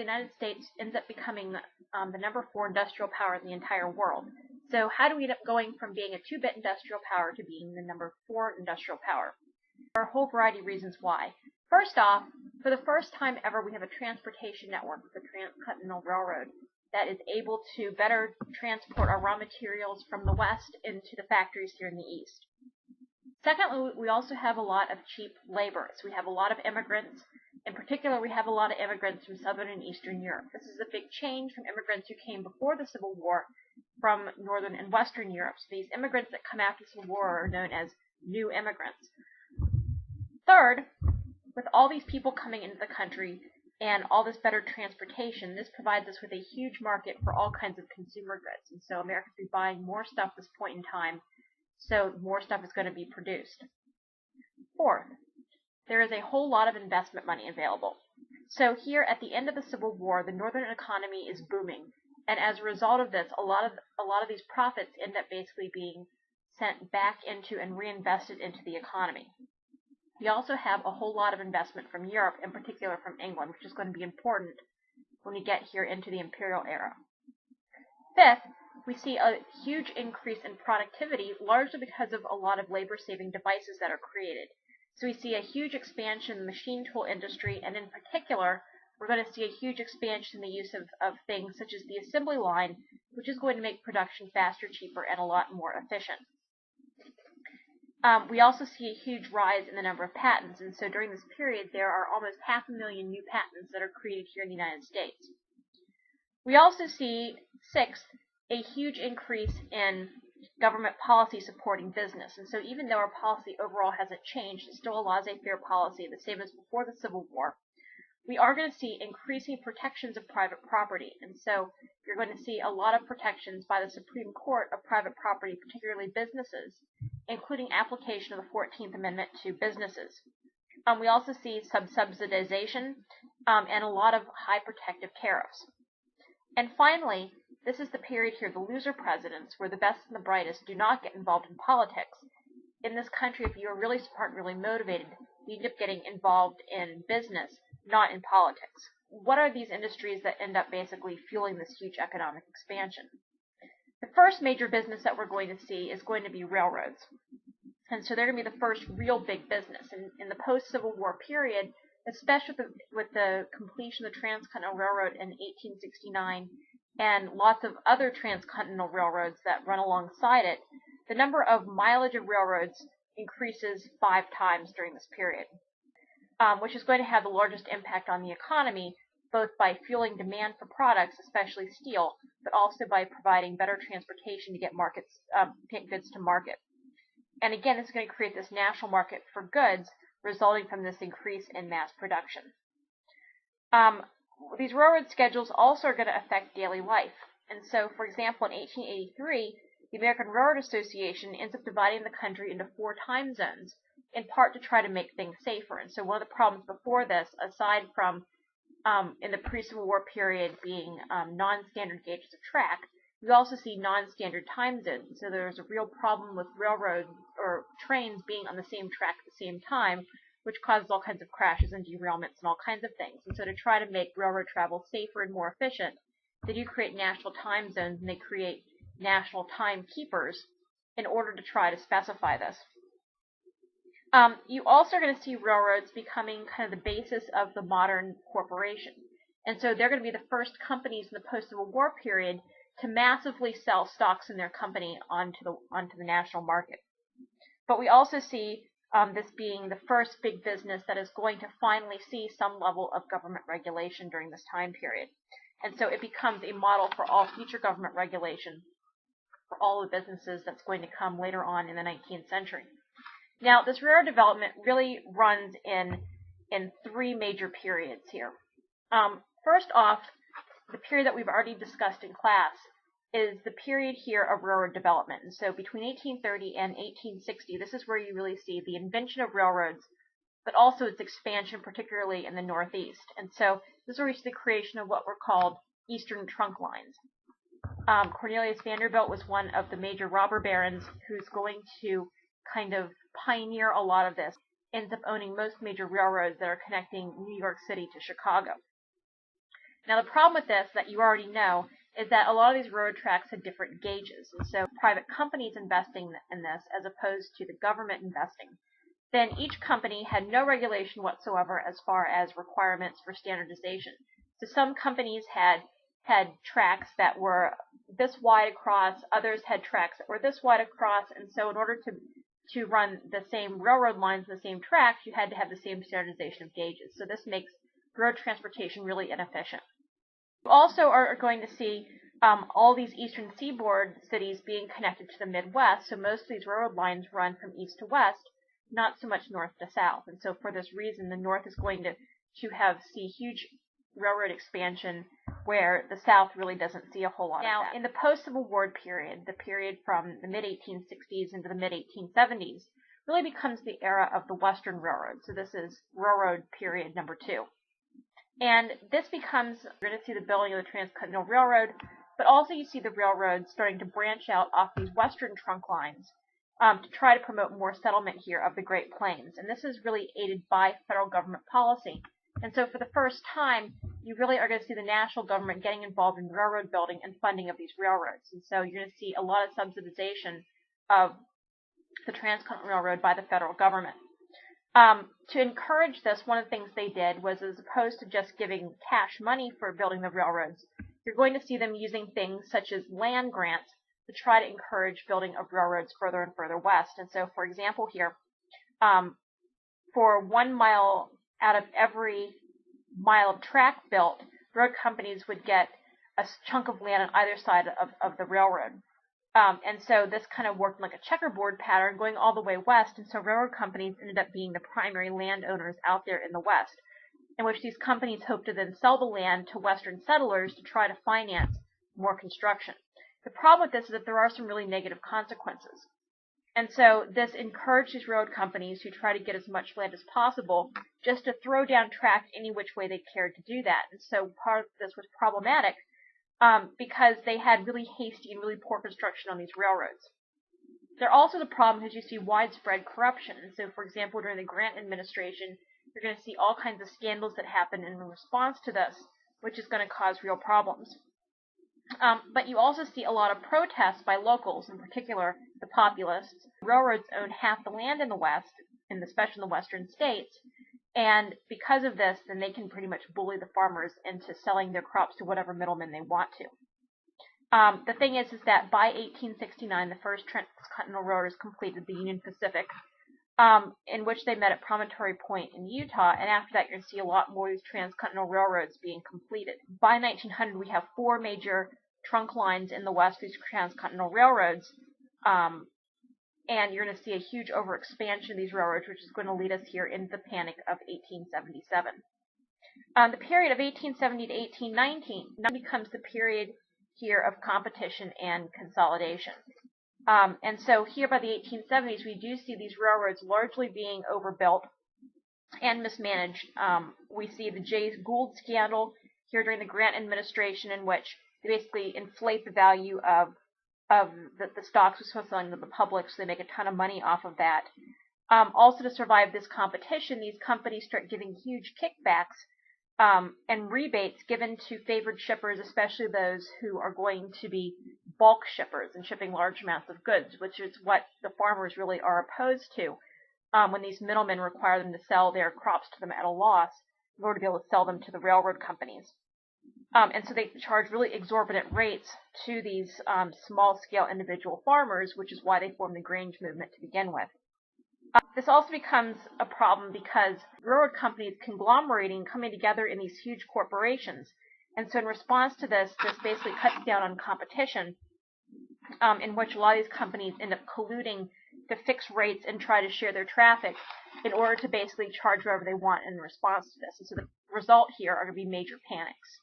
the United States ends up becoming the #4 industrial power in the entire world. So how do we end up going from being a 2-bit industrial power to being the #4 industrial power? There are a whole variety of reasons why. First off, for the first time ever, we have a transportation network, the Transcontinental Railroad, that is able to better transport our raw materials from the west into the factories here in the east. Secondly, we also have a lot of cheap labor. So we have a lot of immigrants. In particular, we have a lot of immigrants from Southern and Eastern Europe. This is a big change from immigrants who came before the Civil War from Northern and Western Europe. So these immigrants that come after the Civil War are known as new immigrants. Third, with all these people coming into the country and all this better transportation, this provides us with a huge market for all kinds of consumer goods. And so Americans will be buying more stuff at this point in time, so more stuff is going to be produced. Fourth, there is a whole lot of investment money available. So here at the end of the Civil War, the northern economy is booming, and as a result of this, a lot of these profits end up basically being sent back into and reinvested into the economy. We also have a whole lot of investment from Europe, in particular from England, which is going to be important when we get here into the imperial era. Fifth, we see a huge increase in productivity, largely because of a lot of labor-saving devices that are created. So we see a huge expansion in the machine tool industry, and in particular, we're going to see a huge expansion in the use of things such as the assembly line, which is going to make production faster, cheaper, and a lot more efficient. We also see a huge rise in the number of patents, and so during this period, there are almost 500,000 new patents that are created here in the United States. We also see, sixth, a huge increase in government policy supporting business. And so even though our policy overall hasn't changed, it's still a laissez-faire policy, the same as before the Civil War, we are going to see increasing protections of private property. And so you're going to see a lot of protections by the Supreme Court of private property, particularly businesses, including application of the 14th Amendment to businesses. We also see subsidization and a lot of high protective tariffs. And finally, this is the period here, the loser presidents, where the best and the brightest do not get involved in politics. In this country, if you're really smart and really motivated, you end up getting involved in business, not in politics. What are these industries that end up basically fueling this huge economic expansion? The first major business that we're going to see is going to be railroads. And so they're going to be the first real big business. And in the post-Civil War period, especially with the completion of the Transcontinental Railroad in 1869 and lots of other transcontinental railroads that run alongside it, the number of mileage of railroads increases 5 times during this period, which is going to have the largest impact on the economy, both by fueling demand for products, especially steel, but also by providing better transportation to get goods to market. And again, it's going to create this national market for goods, resulting from this increase in mass production. These railroad schedules also are going to affect daily life. And so, for example, in 1883, the American Railroad Association ends up dividing the country into 4 time zones, in part to try to make things safer. And so one of the problems before this, aside from in the pre-Civil War period being non-standard gauges of track, we also see non-standard time zones. So there's a real problem with railroad or trains being on the same track at the same time, which causes all kinds of crashes and derailments and all kinds of things. And so to try to make railroad travel safer and more efficient, they do create national time zones, and they create national timekeepers in order to try to specify this. You also are going to see railroads becoming kind of the basis of the modern corporation. And so they're going to be the first companies in the post-Civil War period to massively sell stocks in their company onto the national market. But we also see this being the first big business that is going to finally see some level of government regulation during this time period. And so it becomes a model for all future government regulation for all the businesses that's going to come later on in the 19th century. Now, this railroad development really runs in 3 major periods here. First off, the period that we've already discussed in class is the period here of railroad development. And so between 1830 and 1860, this is where you really see the invention of railroads, but also its expansion, particularly in the Northeast. And so this is where we see the creation of what were called Eastern trunk lines. Cornelius Vanderbilt was one of the major robber barons who's going to kind of pioneer a lot of this, ends up owning most major railroads that are connecting New York City to Chicago. Now the problem with this that you already know is that a lot of these railroad tracks had different gauges, and so private companies investing in this as opposed to the government investing. Then each company had no regulation whatsoever as far as requirements for standardization. So some companies had tracks that were this wide across, others had tracks that were this wide across, and so in order to run the same railroad lines and the same tracks, you had to have the same standardization of gauges. So this makes road transportation really inefficient. You also are going to see all these eastern seaboard cities being connected to the Midwest, so most of these railroad lines run from east to west, not so much north to south. And so for this reason, the north is going to see huge railroad expansion where the south really doesn't see a whole lot of that. Now, in the post-Civil War period, the period from the mid-1860s into the mid-1870s, really becomes the era of the Western Railroad. So this is railroad period number 2. And this becomes, you're going to see the building of the Transcontinental Railroad, but also you see the railroads starting to branch out off these western trunk lines to try to promote more settlement here of the Great Plains. And this is really aided by federal government policy. And so for the first time, you really are going to see the national government getting involved in railroad building and funding of these railroads. And so you're going to see a lot of subsidization of the Transcontinental Railroad by the federal government. To encourage this, one of the things they did was, as opposed to just giving cash money for building the railroads, you're going to see them using things such as land grants to try to encourage building of railroads further and further west. And so, for example, here, for 1 mile out of every mile of track built, road companies would get a chunk of land on either side of the railroad. And so this kind of worked like a checkerboard pattern going all the way west, and so railroad companies ended up being the primary landowners out there in the west, in which these companies hoped to then sell the land to western settlers to try to finance more construction. The problem with this is that there are some really negative consequences. And so this encouraged these road companies who try to get as much land as possible just to throw down tracks any which way they cared to do that. And so part of this was problematic because they had really hasty and really poor construction on these railroads. There also the problem is you see widespread corruption. And so, for example, during the Grant administration, you're going to see all kinds of scandals that happen in response to this, which is going to cause real problems. But you also see a lot of protests by locals, in particular the populists. Railroads own half the land in the West, especially in the western states, and because of this, then they can pretty much bully the farmers into selling their crops to whatever middlemen they want to. The thing is that by 1869, the first Transcontinental Railroad is completed, the Union Pacific, in which they met at Promontory Point in Utah, and after that you're going to see a lot more of these transcontinental railroads being completed. By 1900, we have 4 major trunk lines in the west, these transcontinental railroads, and you're going to see a huge overexpansion of these railroads, which is going to lead us here into the Panic of 1877. The period of 1870 to 1819 now becomes the period here of competition and consolidation. And so here by the 1870s, we do see these railroads largely being overbuilt and mismanaged. We see the Jay Gould scandal here during the Grant administration, in which they basically inflate the value of the stocks we're supposed to selling to the public, so they make a ton of money off of that. Also, to survive this competition, these companies start giving huge kickbacks and rebates given to favored shippers, especially those who are going to be bulk shippers and shipping large amounts of goods, which is what the farmers really are opposed to when these middlemen require them to sell their crops to them at a loss in order to be able to sell them to the railroad companies. And so they charge really exorbitant rates to these small-scale individual farmers, which is why they formed the Grange movement to begin with. This also becomes a problem because railroad companies conglomerating, coming together in these huge corporations. And so in response to this basically cuts down on competition, in which a lot of these companies end up colluding to fix rates and try to share their traffic in order to basically charge whatever they want in response to this. And so the result here are going to be major panics.